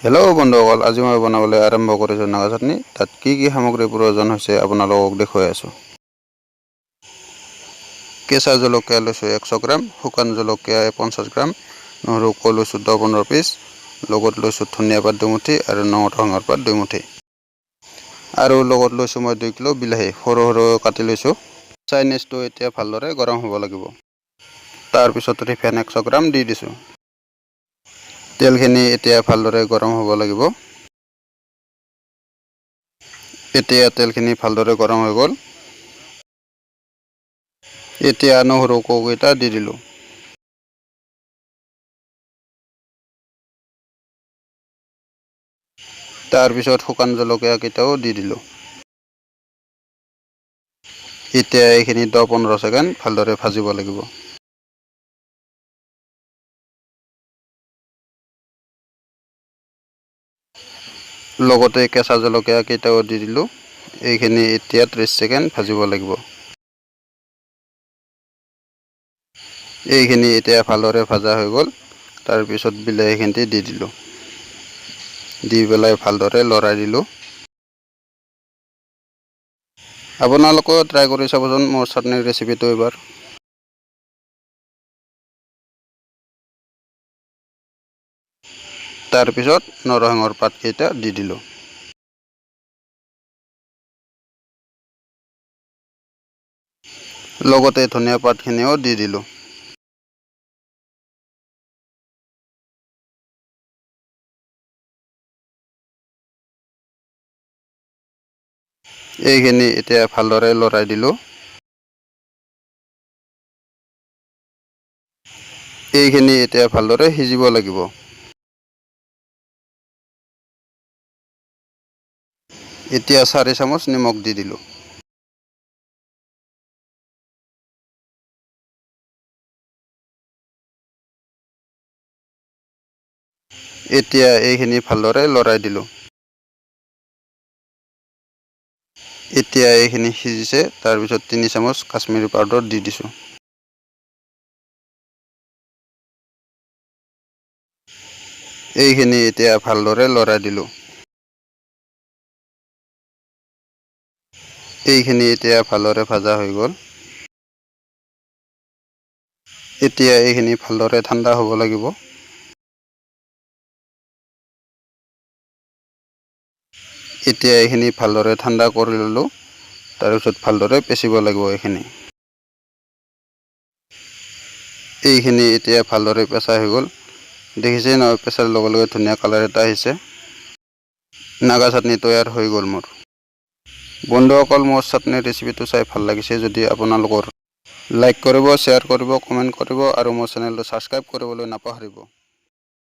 Hello बंधुসকল, আজি মই বনাবলৈ আৰম্ভ কৰিছোঁ নাগা চাটনি। তাত কি কি সামগ্ৰী প্ৰয়োজন হৈছে আপোনালোকক দেখুৱাই আছোঁ। কেঁচা জলকীয়া লৈছোঁ 100 গ্ৰাম, শুকান জলকীয়া 50 গ্ৰাম, নহৰু লৈছোঁ 10-15 পিচ, লগত লৈছোঁ ধনিয়া পাত 2 মুঠি আৰু নৰসিংহৰ পাত 2 মুঠি। আৰু লগত লৈছোঁ মই 2 কিলো বিলাহী সৰু সৰু কাটি লৈছোঁ। চাইনিজটো এতিয়া ভালদৰে গৰম হ'ব লাগিব। তাৰ পিছত ৰিফাইন 100 গ্ৰাম দি দিছোঁ। তেলখিনি এতিয়া ভালদৰে গৰম হ'ব লাগিব। এতিয়া তেলখিনি ভালদৰে গৰম হৈ গ'ল। এতিয়া নহৰু কেইটা দি দিলোঁ। তাৰ পিছত শুকান জলকীয়া কেইটাও দি দিলোঁ। এতিয়া এইখিনি 10-15 ছেকেণ্ড ভালদৰে ভাজিব লাগিব। লগতে কেঁচা জলকীয়া কেইটাও দি দিলোঁ। এইখিনি এতিয়া 30 ছেকেণ্ড ভাজিব লাগিব। এইখিনি এতিয়া ভালদৰে ভাজা হৈ গ'ল। তাৰ পিছত বিলাহীখিনি দি দিলোঁ। দি পেলাই ভালদৰে লৰাই দিলোঁ। আপোনালোকেও ট্ৰাই কৰি চাবচোন মোৰ চাটনিৰ ৰেচিপিটো এবাৰ। তাৰ পিছত নৰসিংহৰ পাতকেইটা দি দিলোঁ। লগতে ধনিয়া পাতখিনিও দি দিলোঁ। এইখিনি এতিয়া ভালদৰে লৰাই দিলোঁ। এইখিনি এতিয়া ভালদৰে সিজিব লাগিব। এতিয়া 4 চামুচ নিমখ দি দিলোঁ। এতিয়া এইখিনি ভালদৰে লৰাই দিলোঁ। এতিয়া এইখিনি সিজিছে। তাৰ পিছত 3 চামুচ কাশ্মীৰী পাউডাৰ দি দিছোঁ। এইখিনি এতিয়া ভালদৰে লৰাই দিলোঁ। এইখিনি এতিয়া ভালদৰে ভাজা হৈ গ'ল। এতিয়া এইখিনি ভালদৰে ঠাণ্ডা হ'ব লাগিব। এতিয়া এইখিনি ভালদৰে ঠাণ্ডা কৰি ল'লোঁ। তাৰপিছত ভালদৰে পেচিব লাগিব এইখিনি। এইখিনি এতিয়া ভালদৰে পেচা হৈ গ'ল। দেখিছেই নহয়, পেচাৰ লগে লগে ধুনীয়া কালাৰ এটা আহিছে। নাগা চাটনি তৈয়াৰ হৈ গ'ল মোৰ। বন্ধুসকল, মোৰ চাটনিৰ ৰেচিপিটো চাই ভাল লাগিছে যদি আপোনালোকৰ লাইক কৰিব, শ্বেয়াৰ কৰিব, কমেণ্ট কৰিব আৰু মোৰ চেনেলটো ছাবস্ক্ৰাইব কৰিবলৈ নাপাহৰিব।